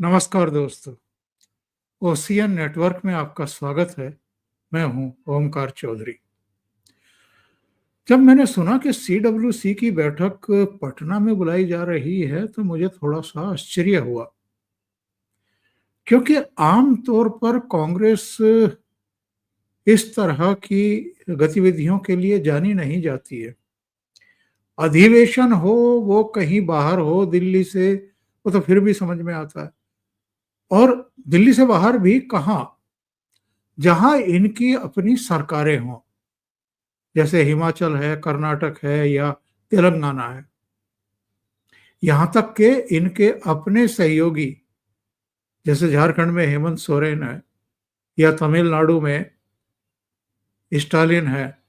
नमस्कार दोस्तों, ocean network में आपका स्वागत है। मैं हूं ओमकार चौधरी। जब मैंने सुना कि सीडब्ल्यूसी की बैठक पटना में बुलाई जा रही है, तो मुझे थोड़ा-सा आश्चर्य हुआ, क्योंकि आम तौर पर कांग्रेस इस तरह की गतिविधियों के लिए जानी नहीं जाती है। अधिवेशन हो, वो कहीं बाहर हो दिल्ली से, वो तो फिर भी समझ में आता है। और दिल्ली से बाहर भी कहाँ? जहाँ इनकी अपनी सरकारें हों। जैसे हिमाचल है, कर्नाटक है या तेलंगाना है। यहाँ तक कि इनके अपने सहयोगी, जैसे झारखंड में हेमंत सोरेन है या तमिलनाडु में स्टालिन है,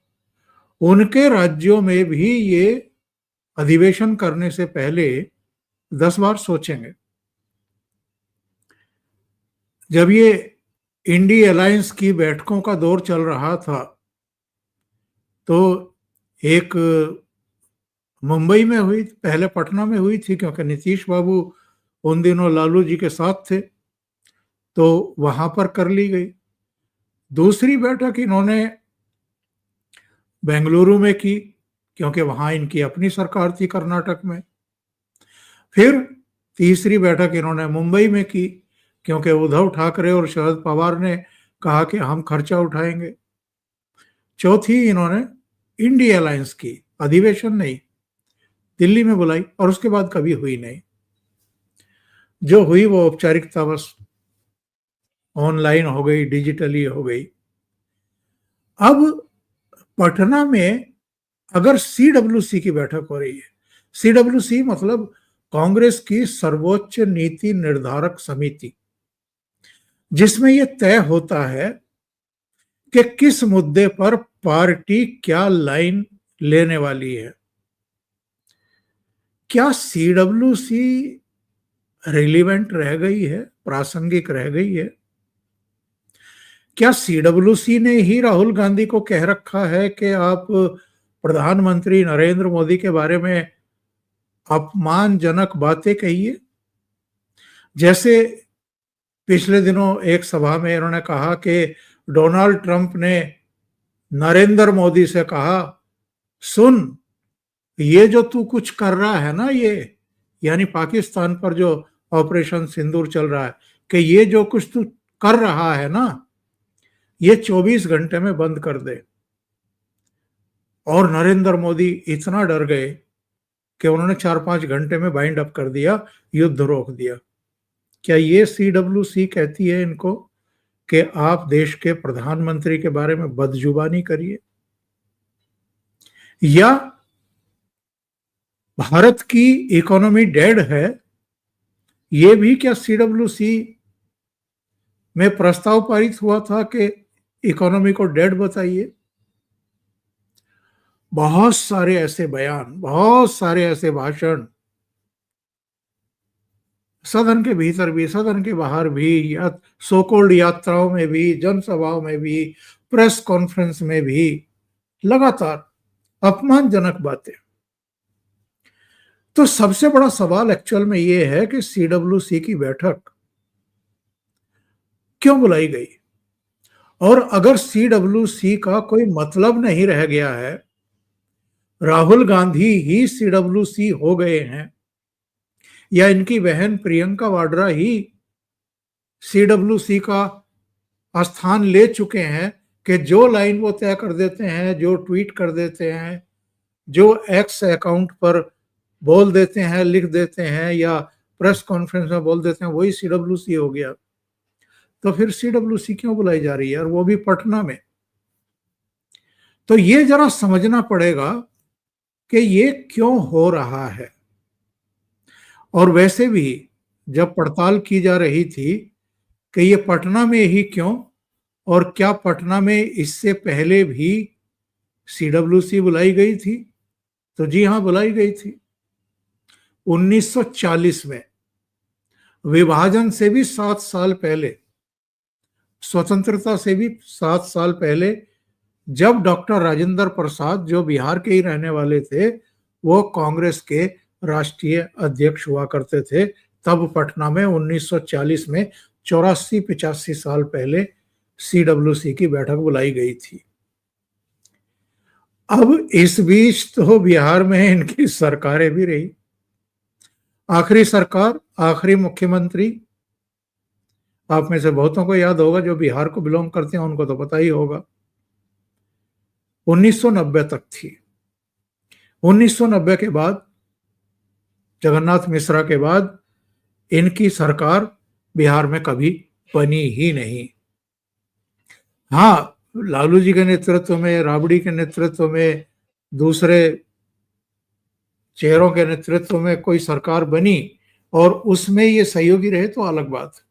उनके राज्यों में भी ये अधिवेशन करने से पहले 10 बार सोचेंगे। जब ये इंडी अलायंस की बैठकों का दौर चल रहा था, तो एक मुंबई में हुई, पहले पटना में हुई थी, क्योंकि नीतीश बाबू उन दिनों लालू जी के साथ थे, तो वहां पर कर ली गई। दूसरी बैठक इन्होंने बेंगलुरु में की, क्योंकि वहां इनकी अपनी सरकार थी कर्नाटक में। फिर तीसरी बैठक इन्होंने मुंबई में की, क्योंकि उद्धव ठाकरे और शरद पवार ने कहा कि हम खर्चा उठाएंगे। चौथी इन्होंने इंडिया अलायंस की, अधिवेशन नहीं, दिल्ली में बुलाई, और उसके बाद कभी हुई नहीं। जो हुई वो औपचारिकता बस ऑनलाइन हो गई, डिजिटली हो गई। अब पटना में अगर सीडब्ल्यूसी की बैठक हो रही है, सीडब्ल्यूसी मतलब कांग्रेस की सर्वोच्च नीति निर्धारक समिति, जिसमें यह तय होता है कि किस मुद्दे पर पार्टी क्या लाइन लेने वाली है। क्या सीडब्ल्यूसी रिलीवेंट रह गई है, प्रासंगिक रह गई है? क्या सीडब्ल्यूसी ने ही राहुल गांधी को कह रखा है कि आप प्रधानमंत्री नरेंद्र मोदी के बारे में अपमानजनक बातें कहिए? जैसे पिछले दिनों एक सभा में इन्होंने कहा कि डोनाल्ड ट्रंप ने नरेंद्र मोदी से कहा, सुन, ये जो तू कुछ कर रहा है ना, ये यानी पाकिस्तान पर जो ऑपरेशन सिंदूर चल रहा है, कि ये जो कुछ तू कर रहा है ना, ये 24 घंटे में बंद कर दे। और नरेंद्र मोदी इतना डर गए कि उन्होंने 4-5 घंटे में बाइंड अप कर दिया, युद्ध रोक दिया। क्या ये सीडब्ल्यूसी कहती है इनको कि आप देश के प्रधानमंत्री के बारे में बदजुबानी करिए? या भारत की इकोनॉमी डेड है, ये भी क्या सीडब्ल्यूसी में प्रस्ताव पारित हुआ था कि इकोनॉमी को डेड बताइए? बहुत सारे ऐसे बयान, बहुत सारे ऐसे भाषण, सदन के भीतर भी, सदन के बाहर भी, या सो कॉल्ड यात्राओं में भी, जनसभाओं में भी, प्रेस कॉन्फ्रेंस में भी लगातार अपमानजनक बातें। तो सबसे बड़ा सवाल एक्चुअल में यह है कि सीडब्ल्यूसी की बैठक क्यों बुलाई गई? और अगर सीडब्ल्यूसी का कोई मतलब नहीं रह गया है, राहुल गांधी ही सीडब्ल्यूसी हो गए हैं, या इनकी बहन प्रियंका वाड्रा ही सीडब्ल्यूसी का स्थान ले चुके हैं, कि जो लाइन वो तय कर देते हैं, जो ट्वीट कर देते हैं, जो एक्स अकाउंट पर बोल देते हैं, लिख देते हैं, या प्रेस कॉन्फ्रेंस में बोल देते हैं, वही सीडब्ल्यूसी हो गया। तो फिर सीडब्ल्यूसी क्यों बुलाई जा रही है, और वो भी पटना में? तो ये जरा समझना पड़ेगा कि ये क्यों हो रहा है। और वैसे भी जब पड़ताल की जा रही थी कि ये पटना में ही क्यों, और क्या पटना में इससे पहले भी सीडब्ल्यूसी बुलाई गई थी? तो जी हां, बुलाई गई थी 1940 में। विभाजन से भी 7 साल पहले, स्वतंत्रता से भी 7 साल पहले, जब डॉक्टर राजेंद्र प्रसाद, जो बिहार के ही रहने वाले थे, वो कांग्रेस के राष्ट्रीय अध्यक्ष हुआ करते थे, तब पटना में 1940 में 84-85 साल पहले CWC की बैठक बुलाई गई थी। अब इस बीच तो बिहार में इनकी सरकारें भी रही। आखिरी सरकार, आखिरी मुख्यमंत्री, आप में से बहुतों को याद होगा, जो बिहार को बिलोंग करते हैं उनको तो पता ही होगा, 1990 तक थी। 1990 के बाद, जगन्नाथ मिश्रा के बाद, इनकी सरकार बिहार में कभी बनी ही नहीं। हाँ, लालू जी के नेतृत्व में, राबड़ी के नेतृत्व में, दूसरे चेहरों के नेतृत्व में कोई सरकार बनी और उसमें ये सहयोगी रहे तो अलग बात।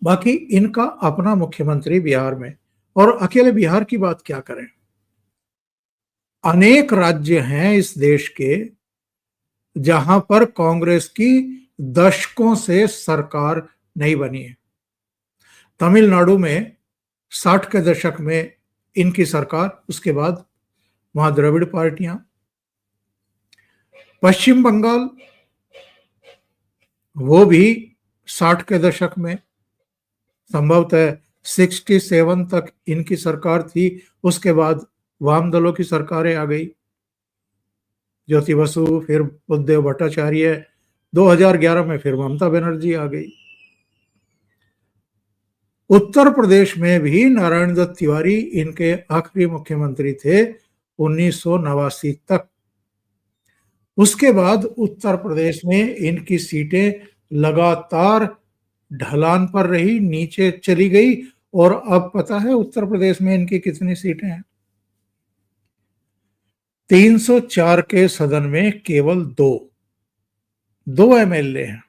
बाकी इनका अपना मुख्यमंत्री बिहार में, और अकेले बिहार की बात क्या करें, अनेक राज्य हैं इस देश के जहां पर कांग्रेस की दशकों से सरकार नहीं बनी है। तमिलनाडु में 60 के दशक में इनकी सरकार, उसके बाद वहां द्रविड़ पार्टियां। पश्चिम बंगाल, वो भी 60 के दशक में, संभवतः 67 तक इनकी सरकार थी। उसके बाद वाम दलों की सरकारें आ गई, ज्योति बसु, फिर बुद्धदेव भट्टाचार्य, 2011 में फिर ममता बनर्जी आ गई। उत्तर प्रदेश में भी नारायण दत्त तिवारी इनके आखिरी मुख्यमंत्री थे 1989 तक। उसके बाद उत्तर प्रदेश में इनकी सीटें लगातार ढलान पर रही, नीचे चली गई, और अब पता है उत्तर प्रदेश में इनकी कितनी सीटें हैं? 304 के सदन में केवल दो MLA हैं।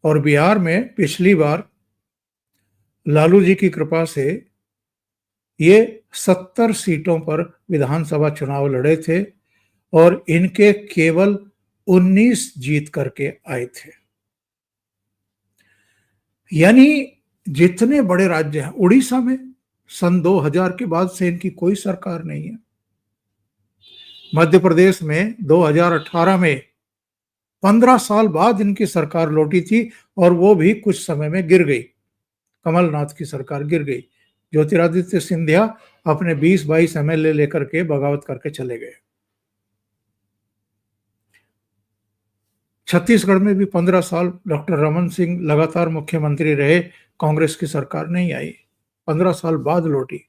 और बिहार में पिछली बार लालू जी की कृपा से ये 70 सीटों पर विधानसभा चुनाव लड़े थे और इनके केवल 19 जीत करके आए थे। यानी जितने बड़े राज्य हैं, उड़ीसा में सन 2000 के बाद से इनकी कोई सरकार नहीं है। मध्य प्रदेश में 2018 में 15 साल बाद इनकी सरकार लौटी थी और वो भी कुछ समय में गिर गई। कमलनाथ की सरकार गिर गई। ज्योतिरादित्य सिंधिया अपने 20-22 MLA लेकर के बगावत करके चले गए। छत्तीसगढ़ में भी 15 साल डॉक्टर रमन सिंह लगातार मुख्यमंत्री रहे, कांग्रेस की सरकार नहीं आई। 15 साल बाद लौटी,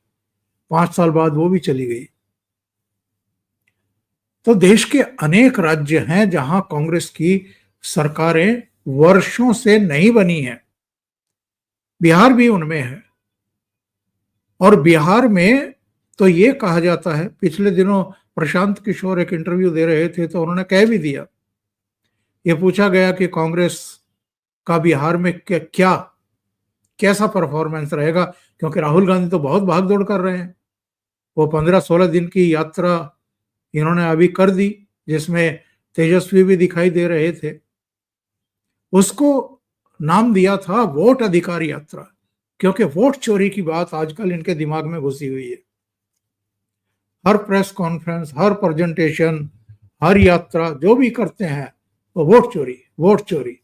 5 साल बाद वो भी चली गई। तो देश के अनेक राज्य हैं जहां कांग्रेस की सरकारें वर्षों से नहीं बनी हैं। बिहार भी उनमें है। और बिहार में तो ये कहा जाता है, पिछले दिनों प्रशांत किशोर एक इंटरव्यू दे रहे थे तो उन्होंने कह भी दिया, ये पूछा गया कि कांग्रेस का बिहार में कैसा परफॉर्मेंस रहेगा, क्योंकि राहुल गांधी तो बहुत भागदौड़ कर रहे हैं। वो 15-16 दिन की यात्रा इन्होंने अभी कर दी, जिसमें तेजस्वी भी दिखाई दे रहे थे। उसको नाम दिया था वोट अधिकार यात्रा, क्योंकि वोट चोरी की बात आजकल इनके दिमाग में घुसी हुई है। हर प्रेस कॉन्फ्रेंस, हर प्रेजेंटेशन, हर यात्रा जो भी करते हैं वो वोट चोरी, वोट चोरी।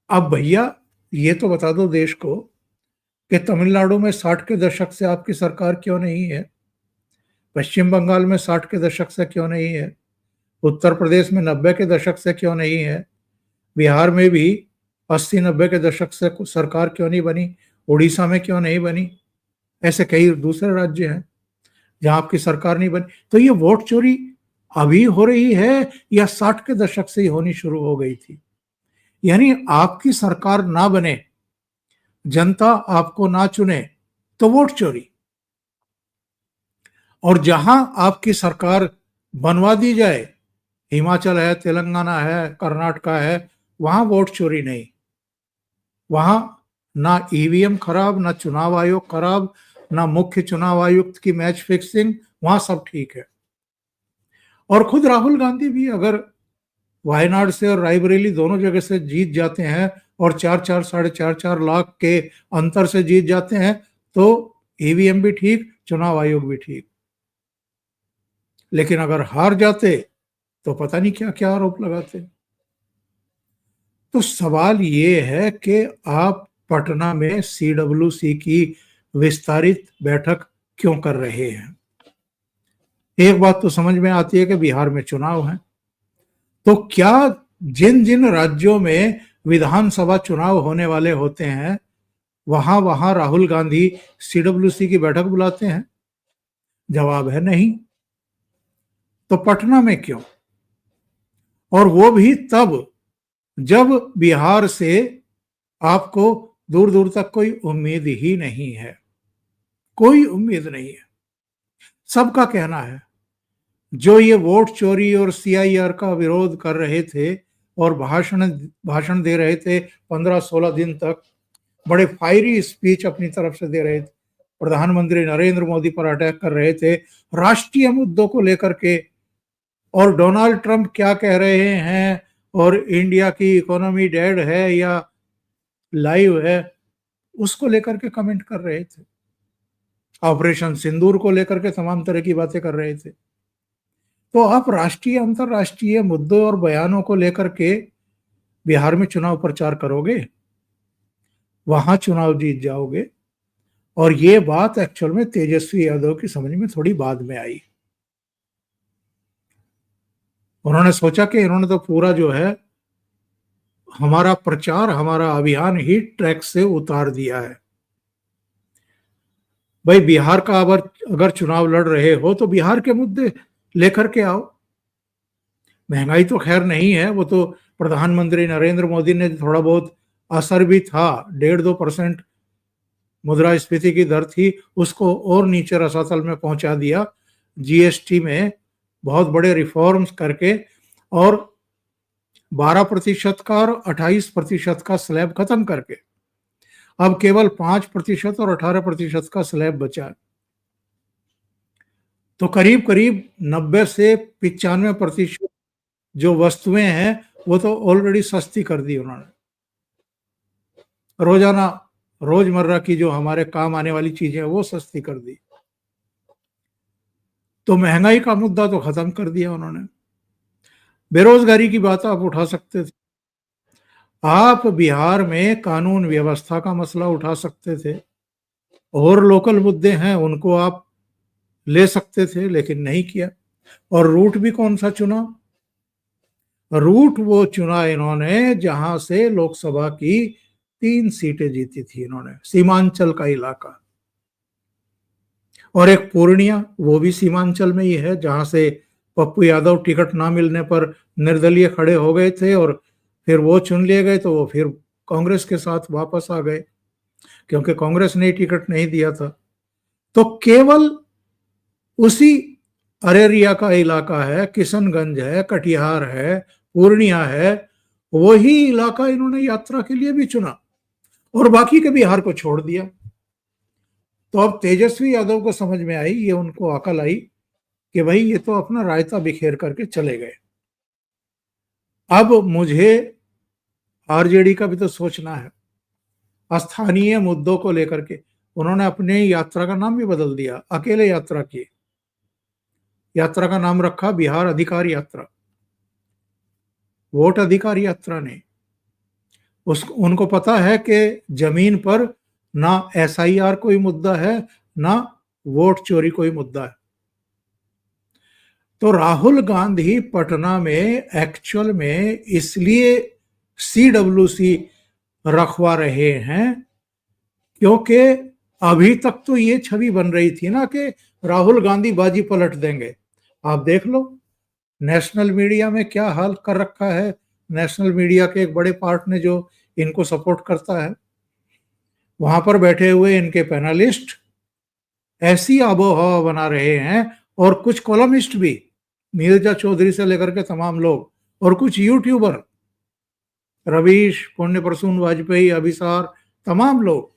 अब भैया ये तो बता दो देश को कि तमिलनाडु में 60 के दशक से आपकी सरकार क्यों नहीं है? पश्चिम बंगाल में 60 के दशक से क्यों नहीं है? उत्तर प्रदेश में 90 के दशक से क्यों नहीं है? बिहार में भी 80-90 के दशक से सरकार क्यों नहीं बनी? उड़ीसा में क्यों नहीं बनी? ऐसे कई दूसरे राज्य हैं जहां आपकी सरकार नहीं बनी। तो ये वोट चोरी अभी हो रही है या 60 के दशक से ही होनी शुरू हो गई थी? यानी आपकी सरकार ना बने, जनता आपको ना चुने, तो वोट चोरी। और जहां आपकी सरकार बनवा दी जाए, हिमाचल है, तेलंगाना है, कर्नाटका है, वहां वोट चोरी नहीं। वहां ना ईवीएम खराब, ना चुनाव आयोग खराब, ना मुख्य चुनाव आयुक्त की मैच फिक्सिंग, वहां सब ठीक है। और खुद राहुल गांधी भी अगर वायनाड से और रायबरेली दोनों जगह से जीत जाते हैं और 4-4, 4.5 लाख के अंतर से जीत जाते हैं, तो ईवीएम भी ठीक, चुनाव आयोग भी ठीक। लेकिन अगर हार जाते तो पता नहीं क्या क्या आरोप लगाते। तो सवाल ये है कि आप पटना में सीडब्ल्यूसी की विस्तारित बैठक क्यों कर रहे हैं? एक बात तो समझ में आती है कि बिहार में चुनाव है, तो क्या जिन जिन राज्यों में विधानसभा चुनाव होने वाले होते हैं वहां वहां राहुल गांधी सीडब्ल्यूसी की बैठक बुलाते हैं? जवाब है नहीं। तो पटना में क्यों? और वो भी तब जब बिहार से आपको दूर दूर तक कोई उम्मीद ही नहीं है, कोई उम्मीद नहीं है। सबका कहना है जो ये वोट चोरी और सीआईआर का विरोध कर रहे थे और भाषण भाषण दे रहे थे 15-16 दिन तक, बड़े फायरी स्पीच अपनी तरफ से दे रहे थे, प्रधानमंत्री नरेंद्र मोदी पर अटैक कर रहे थे राष्ट्रीय मुद्दों को लेकर के, और डोनाल्ड ट्रंप क्या कह रहे हैं और इंडिया की इकोनॉमी डेड है या लाइव है उसको लेकर के कमेंट कर रहे थे, ऑपरेशन सिंदूर को लेकर के तमाम तरह की बातें कर रहे थे। तो आप राष्ट्रीय अंतरराष्ट्रीय मुद्दों और बयानों को लेकर के बिहार में चुनाव प्रचार करोगे, वहां चुनाव जीत जाओगे। और ये बात एक्चुअल में तेजस्वी यादव की समझ में थोड़ी बाद में आई। उन्होंने सोचा कि इन्होंने तो पूरा जो है हमारा प्रचार, हमारा अभियान ही ट्रैक से उतार दिया है। भाई बिहार का अगर चुनाव लड़ रहे हो तो बिहार के मुद्दे लेकर के आओ। महंगाई तो खैर नहीं है, वो तो प्रधानमंत्री नरेंद्र मोदी ने थोड़ा बहुत असर भी था, 1.5-2% मुद्रास्फीति की दर थी, उसको और नीचे रसातल में पहुंचा दिया जीएसटी में बहुत बड़े रिफॉर्म्स करके, और 12% का और 28% का स्लैब खत्म करके अब केवल 5% और 18% का स्लैब बचा है। तो करीब करीब 90 से 95% जो वस्तुएं हैं वो तो ऑलरेडी सस्ती कर दी उन्होंने। रोजाना रोजमर्रा की जो हमारे काम आने वाली चीजें हैं वो सस्ती कर दी। तो महंगाई का मुद्दा तो खत्म कर दिया उन्होंने। बेरोजगारी की बात आप उठा सकते थे, आप बिहार में कानून व्यवस्था का मसला उठा सकते थे, और लोकल मुद्दे हैं उनको आप ले सकते थे, लेकिन नहीं किया। और रूट भी कौन सा चुना? रूट वो चुना इन्होंने जहां से लोकसभा की 3 सीटें जीती थी इन्होंने, सीमांचल का इलाका। और एक पूर्णिया, वो भी सीमांचल में ही है, जहां से पप्पू यादव टिकट ना मिलने पर निर्दलीय खड़े हो गए थे और फिर वो चुन लिए गए, तो वो फिर कांग्रेस के साथ वापस आ गए क्योंकि कांग्रेस ने टिकट नहीं दिया था। तो केवल उसी अरेरिया का इलाका है, किशनगंज है, कटिहार है, पूर्णिया है, वही इलाका इन्होंने यात्रा के लिए भी चुना और बाकी के बिहार को छोड़ दिया। तो अब तेजस्वी यादव को समझ में आई, ये उनको अकल आई कि भाई ये तो अपना रायता बिखेर करके चले गए। अब मुझे आरजेडी का भी तो सोचना है। स्थानीय मुद्दों को लेकर के उन्होंने अपने यात्रा का नाम भी बदल दिया, अकेले यात्रा की, यात्रा का नाम रखा बिहार अधिकार यात्रा, वोट अधिकार यात्रा नहीं। उनको पता है कि जमीन पर ना एसआईआर कोई मुद्दा है, ना वोट चोरी कोई मुद्दा है। तो राहुल गांधी पटना में एक्चुअल में इसलिए सीडब्ल्यूसी रखवा रहे हैं क्योंकि अभी तक तो ये छवि बन रही थी ना कि राहुल गांधी बाजी पलट देंगे। आप देख लो नेशनल मीडिया में क्या हाल कर रखा है। नेशनल मीडिया के एक बड़े पार्ट ने जो इनको सपोर्ट करता है, वहां पर बैठे हुए इनके पैनलिस्ट ऐसी आबो हवा बना रहे हैं, और कुछ कॉलमिस्ट भी, नीरजा चौधरी से लेकर के तमाम लोग, और कुछ यूट्यूबर, रवीश, पुण्य प्रसून वाजपेयी, अभिसार, तमाम लोग,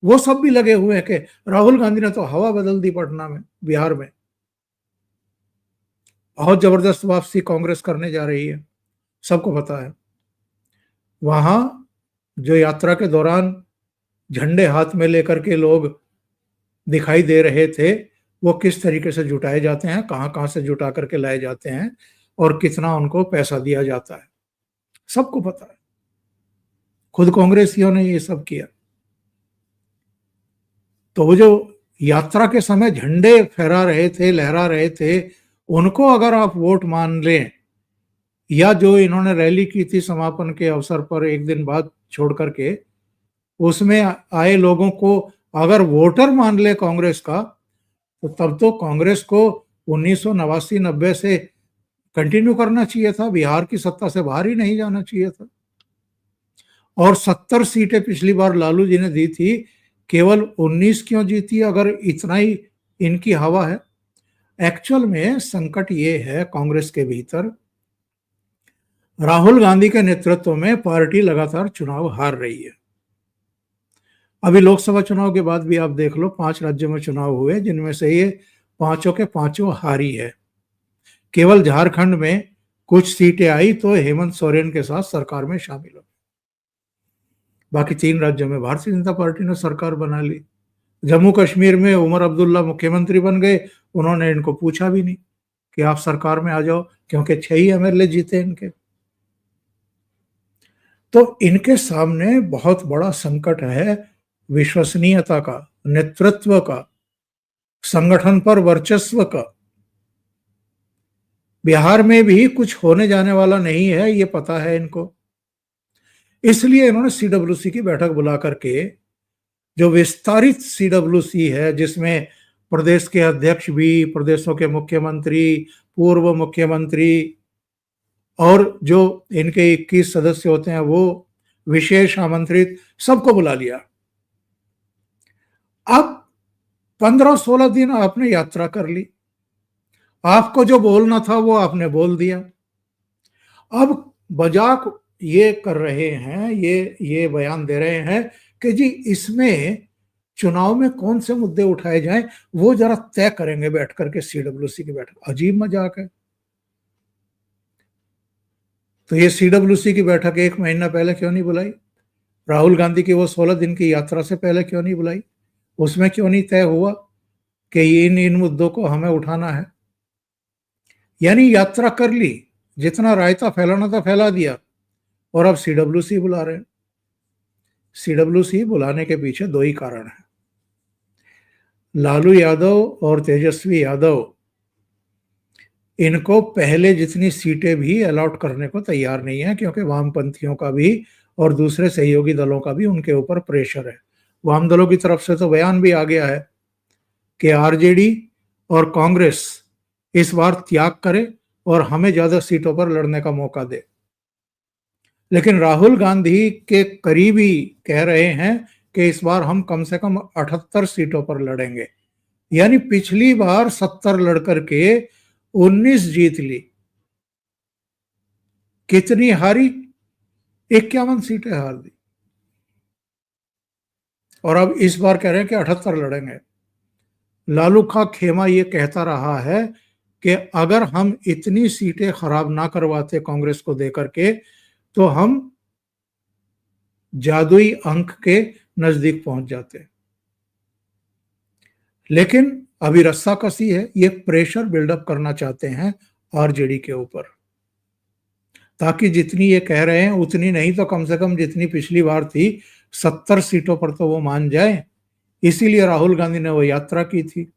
वो सब भी लगे हुए हैं कि राहुल गांधी ने तो हवा बदल दी पटना में, बिहार में बहुत जबरदस्त वापसी कांग्रेस करने जा रही है, सबको पता है। वहां जो यात्रा के दौरान झंडे हाथ में लेकर के लोग दिखाई दे रहे थे, वो किस तरीके से जुटाए जाते हैं, कहां कहां से जुटा करके लाए जाते हैं, और कितना उनको पैसा दिया जाता है, सबको पता है। खुद कांग्रेसियों ने ये सब किया। तो वो जो यात्रा के समय झंडे फहरा रहे थे, लहरा रहे थे, उनको अगर आप वोट मान लें, या जो इन्होंने रैली की थी समापन के अवसर पर एक दिन बाद छोड़ करके, उसमें आए लोगों को अगर वोटर मान ले कांग्रेस का, तो तब तो कांग्रेस को 1989-90 से कंटिन्यू करना चाहिए था, बिहार की सत्ता से बाहर ही नहीं जाना चाहिए था। और 70 सीटें पिछली बार लालू जी ने दी थी, केवल 19 क्यों जीती अगर इतना ही इनकी हवा है? एक्चुअल में संकट ये है कांग्रेस के भीतर, राहुल गांधी के नेतृत्व में पार्टी लगातार चुनाव हार रही है। अभी लोकसभा चुनाव के बाद भी आप देख लो, 5 राज्यों में चुनाव हुए, जिनमें से ये 5 के 5 हारी है। केवल झारखंड में कुछ सीटें आई तो हेमंत सोरेन के साथ सरकार में शामिल हो। बाकी 3 राज्यों में भारतीय जनता पार्टी ने सरकार बना ली। जम्मू कश्मीर में उमर अब्दुल्ला मुख्यमंत्री बन गए, उन्होंने इनको पूछा भी नहीं कि आप सरकार में आ जाओ, क्योंकि 6 ही एमएलए जीते इनके। तो इनके सामने बहुत बड़ा संकट है विश्वसनीयता का, नेतृत्व का, संगठन पर वर्चस्व का। बिहार में भी कुछ होने जाने वाला नहीं है, ये पता है इनको। इसलिए इन्होंने सीडब्ल्यूसी की बैठक बुला करके, जो विस्तारित सीडब्ल्यूसी है, जिसमें प्रदेश के अध्यक्ष भी, प्रदेशों के मुख्यमंत्री, पूर्व मुख्यमंत्री और जो इनके 21 सदस्य होते हैं वो विशेष आमंत्रित, सबको बुला लिया। अब 15-16 दिन आपने यात्रा कर ली, आपको जो बोलना था वो आपने बोल दिया। अब मजाक ये कर रहे हैं, ये बयान दे रहे हैं कि जी इसमें चुनाव में कौन से मुद्दे उठाए जाएं वो जरा तय करेंगे बैठ करके सीडब्ल्यूसी की बैठक। अजीब मजाक है। तो ये सीडब्ल्यूसी की बैठक 1 महीना पहले क्यों नहीं बुलाई? राहुल गांधी की वो 16 दिन की यात्रा से पहले क्यों नहीं बुलाई? उसमें क्यों नहीं तय हुआ कि इन मुद्दों को हमें उठाना है? यानी यात्रा कर ली, जितना रायता फैलाना था फैला दिया, और अब सीडब्ल्यूसी बुला रहे हैं। सीडब्ल्यूसी बुलाने के पीछे 2 ही कारण हैं। लालू यादव और तेजस्वी यादव इनको पहले जितनी सीटें भी अलॉट करने को तैयार नहीं है, क्योंकि वामपंथियों का भी और दूसरे सहयोगी दलों का भी उनके ऊपर प्रेशर है। वाम दलों की तरफ से तो बयान भी आ गया है कि आरजेडी और कांग्रेस इस बार त्याग करे और हमें ज्यादा सीटों पर लड़ने का मौका दे। लेकिन राहुल गांधी के करीबी कह रहे हैं कि इस बार हम कम से कम 78 सीटों पर लड़ेंगे। यानी पिछली बार 70 लड़कर के 19 जीत ली। कितनी हारी? 51 सीटें हार दी। और अब इस बार कह रहे हैं कि 78 लड़ेंगे। लालू का खेमा ये कहता रहा है कि अगर हम इतनी सीटें खराब ना करवाते कांग्रेस को देकर के, तो हम जादुई अंक के नजदीक पहुंच जाते। लेकिन अभी रस्साकसी है, ये प्रेशर बिल्डअप करना चाहते हैं आरजेडी के ऊपर, ताकि जितनी ये कह रहे हैं उतनी नहीं तो कम से कम जितनी पिछली बार थी 70 सीटों पर तो वो मान जाए। इसीलिए राहुल गांधी ने वो यात्रा की थी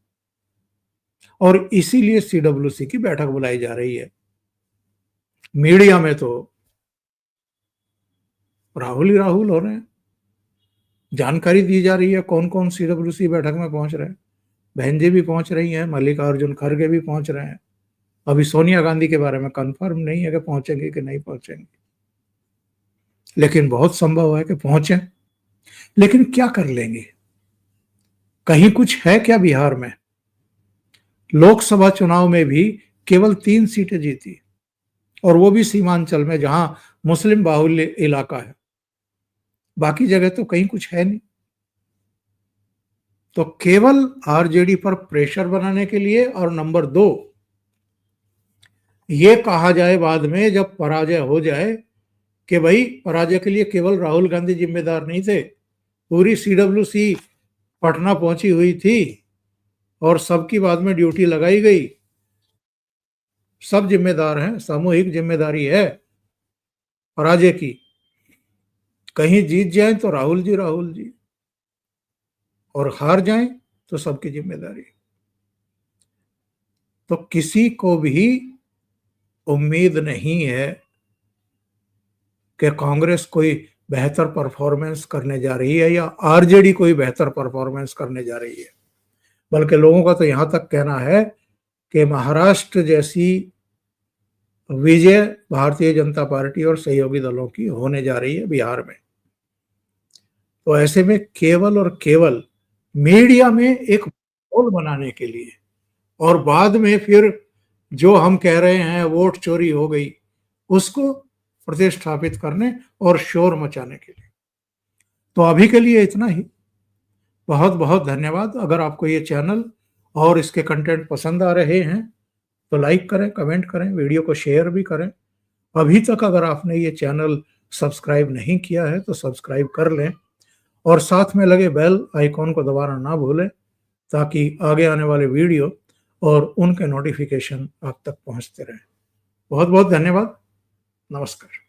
और इसीलिए सीडब्ल्यूसी की बैठक बुलाई जा रही है। मीडिया में तो राहुल ही राहुल हो रहे हैं, जानकारी दी जा रही है कौन कौन सीडब्ल्यूसी बैठक में पहुंच रहे हैं। बहन जी भी पहुंच रही हैं, मल्लिकार्जुन खड़गे भी पहुंच रहे हैं। अभी सोनिया गांधी के बारे में कंफर्म नहीं है कि पहुंचेंगे कि नहीं पहुंचेंगे, लेकिन बहुत संभव है कि पहुंचे। लेकिन क्या कर लेंगे? कहीं कुछ है क्या बिहार में? लोकसभा चुनाव में भी केवल 3 सीटें जीती, और वो भी सीमांचल में जहां मुस्लिम बाहुल्य इलाका है। बाकी जगह तो कहीं कुछ है नहीं। तो केवल आरजेडी पर प्रेशर बनाने के लिए, और नंबर 2 ये कहा जाए बाद में जब पराजय हो जाए कि भाई पराजय के लिए केवल राहुल गांधी जिम्मेदार नहीं थे, पूरी सीडब्ल्यूसी पटना पहुंची हुई थी और सबकी बाद में ड्यूटी लगाई गई। सब जिम्मेदार हैं, सामूहिक जिम्मेदारी है पराजय की। कहीं जीत जाए तो राहुल जी, और हार जाए तो सबकी जिम्मेदारी। तो किसी को भी उम्मीद नहीं है कि कांग्रेस कोई बेहतर परफॉर्मेंस करने जा रही है या आरजेडी कोई बेहतर परफॉर्मेंस करने जा रही है, बल्कि लोगों का तो यहां तक कहना है कि महाराष्ट्र जैसी विजय भारतीय जनता पार्टी और सहयोगी दलों की होने जा रही है बिहार में। तो ऐसे में केवल और केवल मीडिया में एक माहौल बनाने के लिए और बाद में फिर जो हम कह रहे हैं वोट चोरी हो गई, उसको प्रतिस्थापित करने और शोर मचाने के लिए। तो अभी के लिए इतना ही। बहुत बहुत धन्यवाद। अगर आपको ये चैनल और इसके कंटेंट पसंद आ रहे हैं तो लाइक करें, कमेंट करें, वीडियो को शेयर भी करें। अभी तक अगर आपने ये चैनल सब्सक्राइब नहीं किया है तो सब्सक्राइब कर लें और साथ में लगे बेल आइकॉन को दबाना ना भूलें, ताकि आगे आने वाले वीडियो और उनके नोटिफिकेशन आप तक पहुंचते रहें। बहुत बहुत धन्यवाद। नमस्कार।